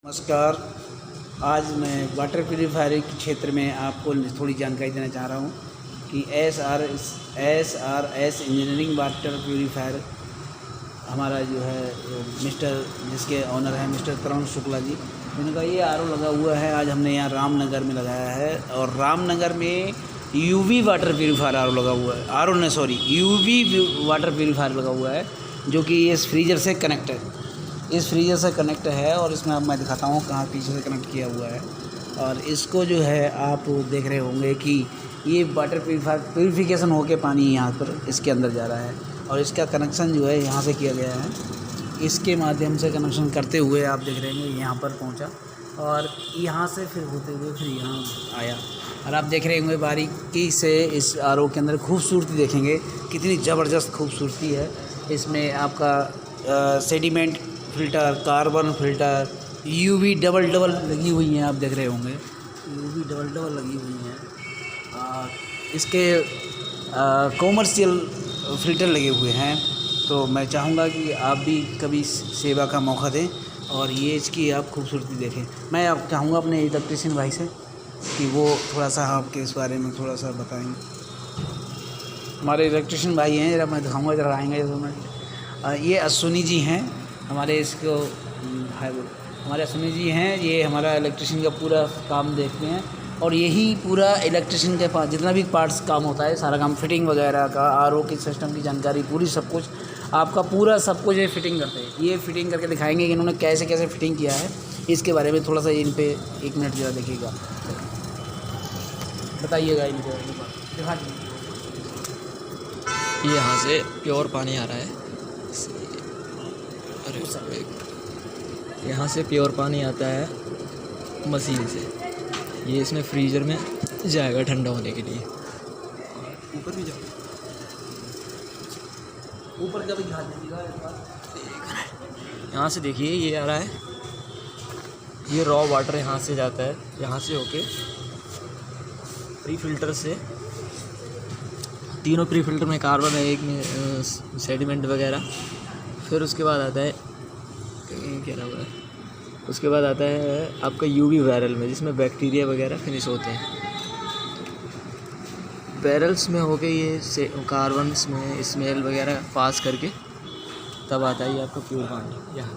नमस्कार। आज मैं वाटर प्यूरीफायर के क्षेत्र में आपको थोड़ी जानकारी देना चाह रहा हूँ कि S R S engineering water purifier हमारा जो है मिस्टर जिसके ऑनर हैं मिस्टर तरुण शुक्ला जी, उनका ये आर ओ लगा हुआ है। आज हमने यहाँ रामनगर में लगाया है और रामनगर में UV water purifier R O लगा हुआ है। यूवी वाटर प्यूरीफायर लगा हुआ है जो कि इस फ्रीजर से कनेक्ट है। इस फ्रीजर से कनेक्ट है और इसमें अब मैं दिखाता हूँ कहाँ पीछे से कनेक्ट किया हुआ है। और इसको जो है आप देख रहे होंगे कि ये वाटर प्यूरिफिकेशन होके पानी यहाँ पर इसके अंदर जा रहा है और इसका कनेक्शन जो है यहाँ से किया गया है। इसके माध्यम से कनेक्शन करते हुए आप देख रहे हैं यहाँ पर पहुँचा और यहाँ से फिर होते हुए फिर यहाँ आया। और आप देख रहे होंगे बारीकी से इस आर ओ के अंदर खूबसूरती देखेंगे, कितनी ज़बरदस्त खूबसूरती है। इसमें आपका sediment filter, carbon filter, UV double लगी हुई हैं। आप देख रहे होंगे यूवी डबल लगी हुई हैं। इसके कॉमर्शियल फ़िल्टर लगे हुए हैं। तो मैं चाहूँगा कि आप भी कभी सेवा का मौका दें और ये इसकी आप खूबसूरती देखें। मैं आप चाहूँगा अपने इलेक्ट्रीशियन भाई से कि वो थोड़ा सा आपके इस बारे में थोड़ा सा बताएंगे। हमारे इलेक्ट्रीशियन भाई हैं, ज़रा मैं दिखाऊँगा, ज़रा आएँगे 2 मिनट। ये अश्विनी जी हैं हमारे हमारे अश्विनी जी हैं। ये हमारा इलेक्ट्रिशियन का पूरा काम देखते हैं और यही पूरा इलेक्ट्रिशियन के पास जितना भी पार्ट्स काम होता है, सारा काम फिटिंग वगैरह का, आरओ की सिस्टम की जानकारी पूरी सब कुछ आपका पूरा सब कुछ ये फिटिंग करते हैं। ये फिटिंग करके दिखाएंगे कि इन्होंने कैसे कैसे फिटिंग किया है। इसके बारे में थोड़ा सा इन पे 1 मिनट ज़रा देखिएगा, बताइएगा इनको, दिखा दीजिए। ये यहाँ से प्योर पानी आ रहा है। यहाँ से प्योर पानी आता है मशीन से। ये इसमें फ्रीज़र में जाएगा ठंडा होने के लिए। ऊपर भी जाओ, ऊपर का भी दिखा दीजिएगा। यहाँ से देखिए ये आ रहा है, ये रॉ वाटर यहाँ से जाता है, यहाँ से होके प्री फिल्टर से, तीनों प्री फिल्टर में कार्बन है, एक में सेडिमेंट वगैरह। फिर उसके बाद आता है क्या नाम है, उसके बाद आता है आपका यूवी बैरल में, जिसमें बैक्टीरिया वगैरह फिनिश होते हैं। बैरल्स में होके ये कार्बन में स्मेल वगैरह पास करके तब आता है ये आपका प्योर पानी यहाँ।